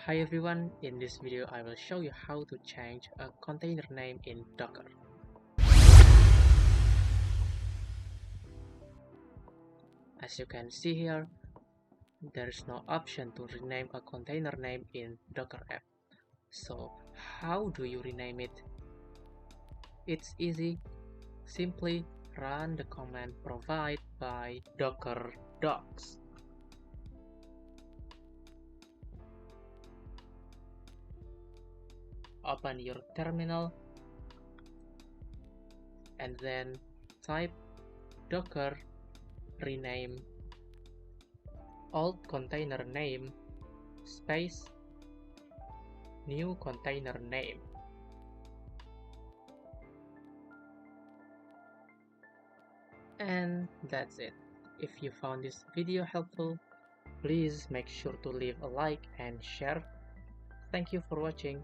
Hi everyone, in this video I will show you how to change a container name in Docker. As you can see here, there is no option to rename a container name in Docker app. So how do you rename it? It's easy. Simply run the command provided by Docker docs. Open your terminal and then type docker rename old container name space new container name. And that's it. If you found this video helpful, please make sure to leave a like and share. Thank you for watching.